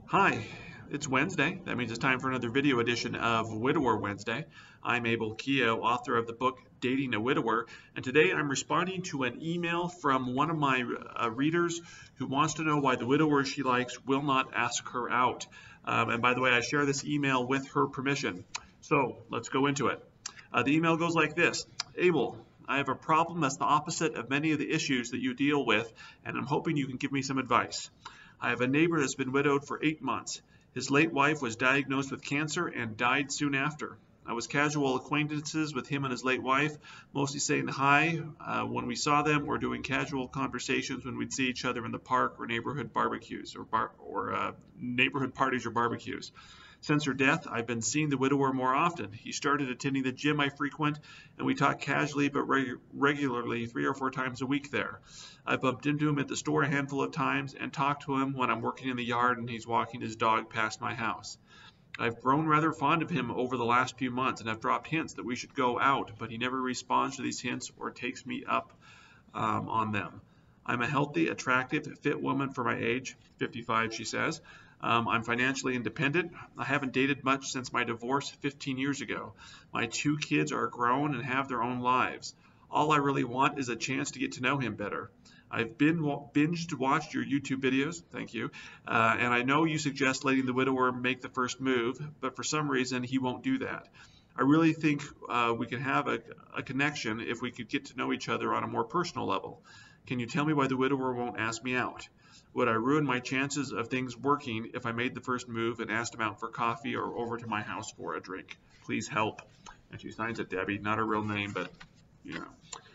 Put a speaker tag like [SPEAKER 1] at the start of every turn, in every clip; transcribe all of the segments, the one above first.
[SPEAKER 1] Hi, it's Wednesday. That means it's time for another video edition of Widower Wednesday. I'm Abel Keogh, author of the book Dating a Widower, and today I'm responding to an email from one of my readers who wants to know why the widower she likes will not ask her out. And by the way, I share this email with her permission. So let's go into it. The email goes like this. Abel, I have a problem that's the opposite of many of the issues that you deal with, and I'm hoping you can give me some advice. I have a neighbor that's been widowed for 8 months. His late wife was diagnosed with cancer and died soon after. I was casual acquaintances with him and his late wife, mostly saying hi when we saw them or doing casual conversations when we'd see each other in the park or neighborhood barbecues or neighborhood parties or barbecues. Since her death, I've been seeing the widower more often. He started attending the gym I frequent, and we talk casually but regularly 3 or 4 times a week there. I've bumped into him at the store a handful of times and talked to him when I'm working in the yard and he's walking his dog past my house. I've grown rather fond of him over the last few months and have dropped hints that we should go out, but he never responds to these hints or takes me up on them. I'm a healthy, attractive, fit woman for my age, 55, she says. I'm financially independent. I haven't dated much since my divorce 15 years ago. My 2 kids are grown and have their own lives. All I really want is a chance to get to know him better. I've binged watched your YouTube videos, thank you, and I know you suggest letting the widower make the first move, but for some reason he won't do that. I really think we could have a connection if we could get to know each other on a more personal level. Can you tell me why the widower won't ask me out? Would I ruin my chances of things working if I made the first move and asked him out for coffee or over to my house for a drink? Please help. And she signs it Debbie, not her real name, but you know,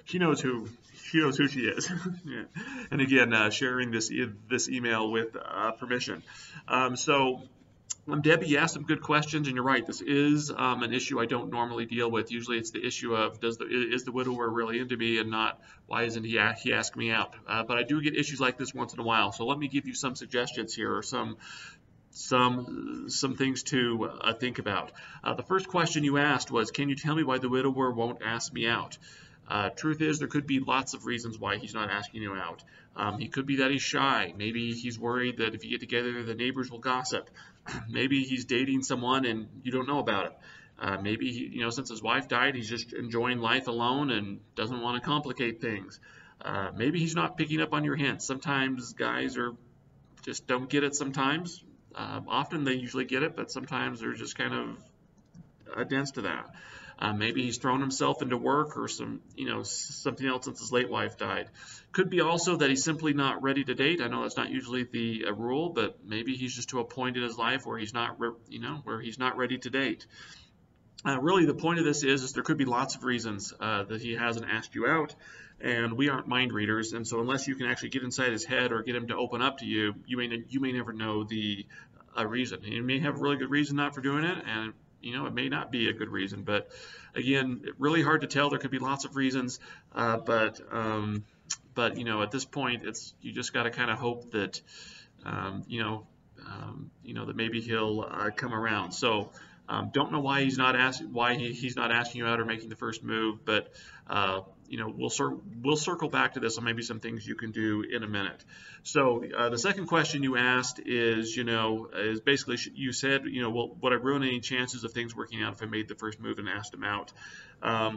[SPEAKER 1] she knows who she is. Yeah. And again, sharing this email with permission. Debbie, you asked some good questions, and you're right. This is an issue I don't normally deal with. Usually, it's the issue of is the widower really into me, and not why isn't he asked me out. But I do get issues like this once in a while. So let me give you some suggestions here, or some things to think about. The first question you asked was, can you tell me why the widower won't ask me out? Truth is, there could be lots of reasons why he's not asking you out. He could be that he's shy. Maybe he's worried that if you get together, the neighbors will gossip. Maybe he's dating someone and you don't know about it. Maybe he, since his wife died, he's just enjoying life alone and doesn't want to complicate things. Maybe he's not picking up on your hints. Sometimes guys just don't get it. Sometimes, often they usually get it, but sometimes they're just kind of dense to that. Maybe he's thrown himself into work or something else since his late wife died. Could be also that he's simply not ready to date. I know that's not usually the rule, but maybe he's just to a point in his life where he's not, where he's not ready to date. Really, the point of this is there could be lots of reasons that he hasn't asked you out, and we aren't mind readers, and so unless you can actually get inside his head or get him to open up to you, you may never know the reason. He may have a really good reason not for doing it, and it may not be a good reason, but again, really hard to tell. There could be lots of reasons, but at this point, you just got to kind of hope that, that maybe he'll come around. So, don't know why he's not asking you out or making the first move, but we'll circle back to this on maybe some things you can do in a minute. So the second question you asked is basically, you said, would I ruin any chances of things working out if I made the first move and asked him out?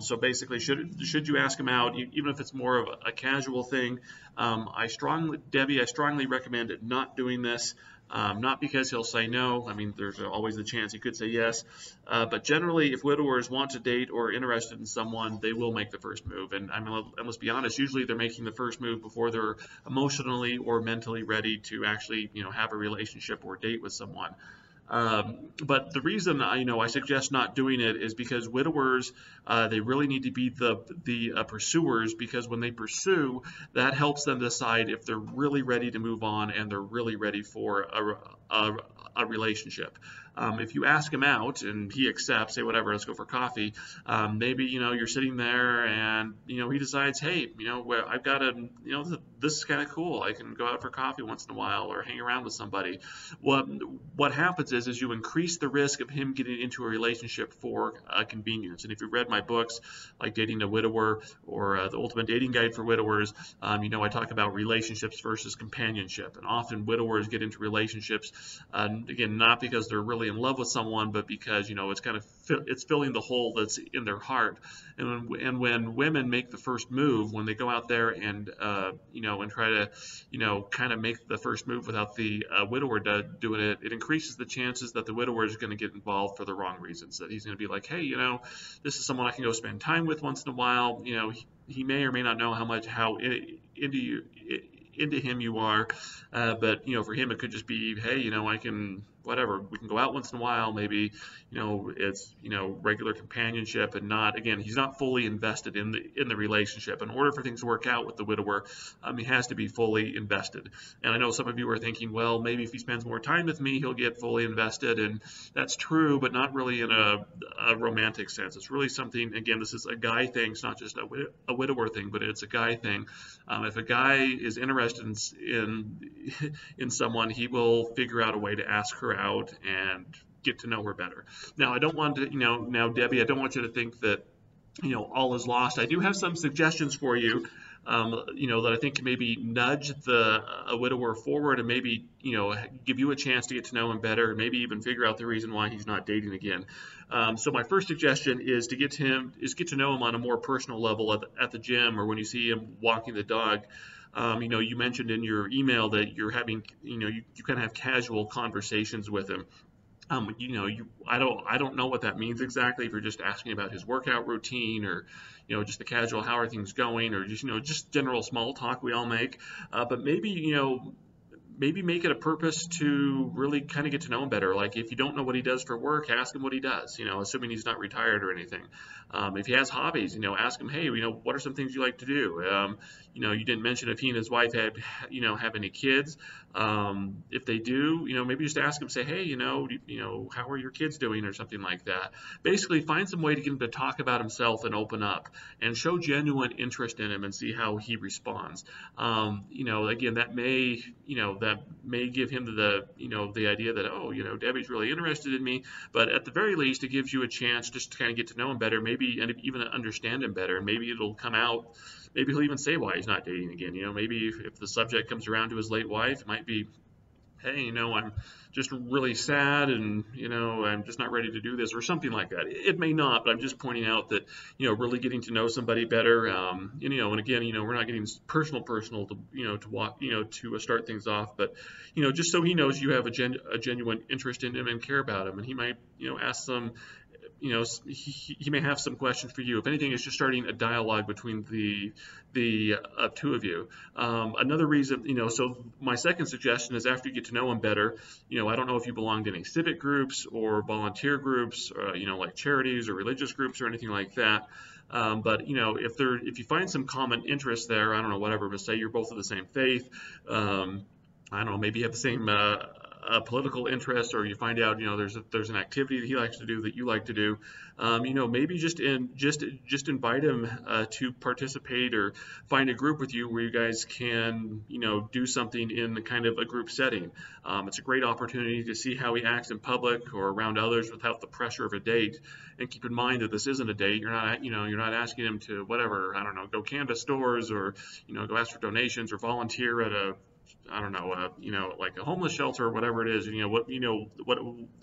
[SPEAKER 1] So basically, should you ask him out, even if it's more of a casual thing? Debbie, I strongly recommend not doing this. Not because he'll say no. I mean, there's always the chance he could say yes. But generally, if widowers want to date or are interested in someone, they will make the first move. And let's be honest, usually they're making the first move before they're emotionally or mentally ready to actually, have a relationship or date with someone. But the reason I suggest not doing it is because widowers, they really need to be the pursuers, because when they pursue, that helps them decide if they're really ready to move on and they're really ready for a relationship. If you ask him out and he accepts, say whatever, let's go for coffee. Maybe you're sitting there and he decides, hey, well, I've got this is kind of cool. I can go out for coffee once in a while or hang around with somebody. What happens is you increase the risk of him getting into a relationship for convenience. And if you've read my books like Dating a Widower or The Ultimate Dating Guide for Widowers, you know I talk about relationships versus companionship. And often widowers get into relationships, again, not because they're really in love with someone, but because, you know, it's kind of it's filling the hole that's in their heart. And when women make the first move, when they go out there and you know, and try to, you know, kind of make the first move without the widower doing it, it increases the chances that the widower is going to get involved for the wrong reasons. That he's going to be like, hey, you know, this is someone I can go spend time with once in a while. You know, he may or may not know how into him you are, but you know, for him it could just be, hey, you know, I can, whatever, we can go out once in a while, maybe, you know, it's, you know, regular companionship, and not, again, he's not fully invested in the relationship. In order for things to work out with the widower, he has to be fully invested. And I know some of you are thinking, well, maybe if he spends more time with me, he'll get fully invested, and that's true, but not really in a romantic sense. It's really something, again, this is a guy thing. It's not just a widower thing, but it's a guy thing. If a guy is interested in someone, he will figure out a way to ask her out and get to know her better. Now, I don't want to, you know, now Debbie, I don't want you to think that, you know, all is lost. I do have some suggestions for you, you know, that I think can maybe nudge a widower forward and maybe, you know, give you a chance to get to know him better, and maybe even figure out the reason why he's not dating again. So my first suggestion is to get to know him on a more personal level at the gym, or when you see him walking the dog. You know, you mentioned in your email that you're having, you know, you kind of have casual conversations with him. You know, I don't know what that means exactly. If you're just asking about his workout routine, or, you know, just the casual, how are things going, or just, you know, just general small talk we all make. But maybe, you know, maybe make it a purpose to really kind of get to know him better. Like, if you don't know what he does for work, ask him what he does, you know, assuming he's not retired or anything. If he has hobbies, you know, ask him, hey, you know, what are some things you like to do? You know, you didn't mention if he and his wife you know, have any kids. If they do, you know, maybe just ask him, say, hey, you know, how are your kids doing, or something like that. Basically, find some way to get him to talk about himself and open up and show genuine interest in him and see how he responds. You know, again, that may give him the idea that, oh, you know, Debbie's really interested in me. But at the very least, it gives you a chance just to kind of get to know him better, maybe, and even understand him better. And maybe it'll come out. Maybe he'll even say why he's not dating again. You know, maybe if the subject comes around to his late wife, it might be, hey, you know, I'm just really sad, and, you know, I'm just not ready to do this, or something like that. It may not, but I'm just pointing out that, you know, really getting to know somebody better, you know, and again, you know, we're not getting personal to, you know, to walk, you know, to start things off, but, you know, just so he knows you have a genuine interest in him and care about him, and he might, you know, ask some, you know, he may have some questions for you. If anything, it's just starting a dialogue between the two of you. Another reason, you know, so my second suggestion is, after you get to know him better, you know, I don't know if you belong to any civic groups or volunteer groups, you know, like charities or religious groups or anything like that. But, you know, if you find some common interest there, I don't know, whatever, but say you're both of the same faith, I don't know, maybe you have the same political interest, or you find out, you know, there's an activity that he likes to do that you like to do, you know, maybe just invite him to participate, or find a group with you where you guys can, you know, do something in kind of a group setting. It's a great opportunity to see how he acts in public or around others without the pressure of a date. And keep in mind that this isn't a date. You're not asking him to, whatever, I don't know, go canvass stores, or, you know, go ask for donations, or volunteer at a, I don't know, you know, like a homeless shelter or whatever it is,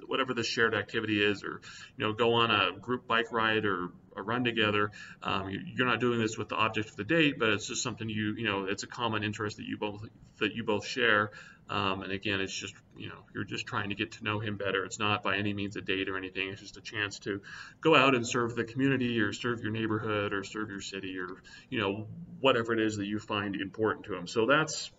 [SPEAKER 1] whatever the shared activity is, or, you know, go on a group bike ride or a run together. You're not doing this with the object of the date, but it's just something you know, it's a common interest that you both share. And again, it's just, you know, you're just trying to get to know him better. It's not by any means a date or anything. It's just a chance to go out and serve the community, or serve your neighborhood, or serve your city, or, you know, whatever it is that you find important to him. So that's,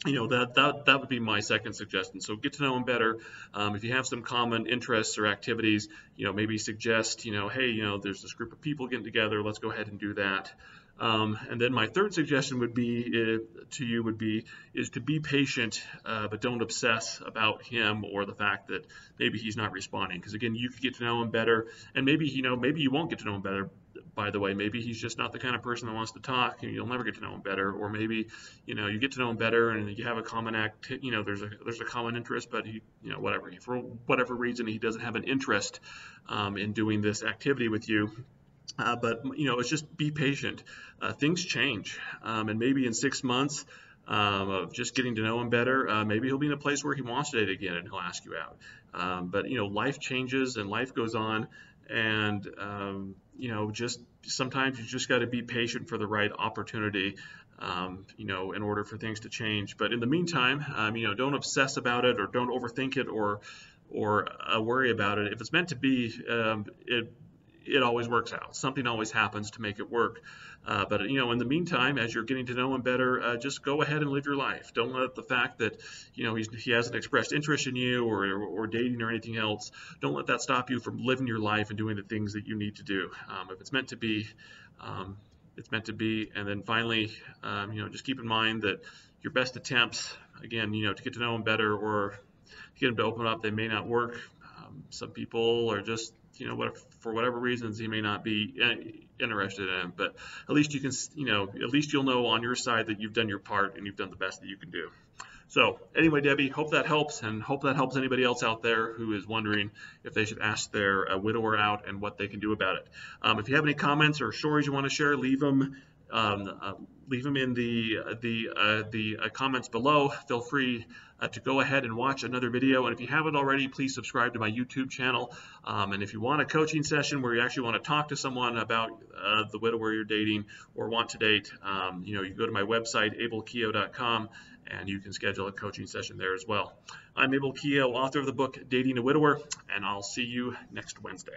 [SPEAKER 1] you know, that would be my second suggestion. So get to know him better. If you have some common interests or activities, you know, maybe suggest, you know, hey, you know, there's this group of people getting together, let's go ahead and do that. And then my third suggestion would be to you is to be patient, but don't obsess about him or the fact that maybe he's not responding. Because again, you could get to know him better, and maybe maybe you won't get to know him better. By the way, maybe he's just not the kind of person that wants to talk, and you'll never get to know him better. Or maybe you get to know him better, and you have a common there's a common interest, but whatever, for whatever reason he doesn't have an interest in doing this activity with you. But it's just be patient. Things change, and maybe in 6 months of just getting to know him better, maybe he'll be in a place where he wants to date again, and he'll ask you out. But life changes and life goes on, and just sometimes you just got to be patient for the right opportunity. In order for things to change. But in the meantime, don't obsess about it, or don't overthink it, or worry about it. If it's meant to be, it always works out. Something always happens to make it work. But in the meantime, as you're getting to know him better, just go ahead and live your life. Don't let the fact that he hasn't expressed interest in you or dating or anything else, don't let that stop you from living your life and doing the things that you need to do. If it's meant to be, it's meant to be. And then finally, just keep in mind that your best attempts, again, to get to know him better or to get him to open up, they may not work. Some people are just, for whatever reasons, he may not be interested in him. But at least you can, at least you'll know on your side that you've done your part and you've done the best that you can do. So anyway, Debbie, hope that helps, and hope that helps anybody else out there who is wondering if they should ask their widower out and what they can do about it. If you have any comments or stories you want to share, leave them in the comments below. Feel free to go ahead and watch another video. And if you haven't already, please subscribe to my YouTube channel. And if you want a coaching session where you actually want to talk to someone about the widower you're dating or want to date, you can go to my website, abelkeough.com, and you can schedule a coaching session there as well. I'm Abel Keough, author of the book Dating a Widower, and I'll see you next Wednesday.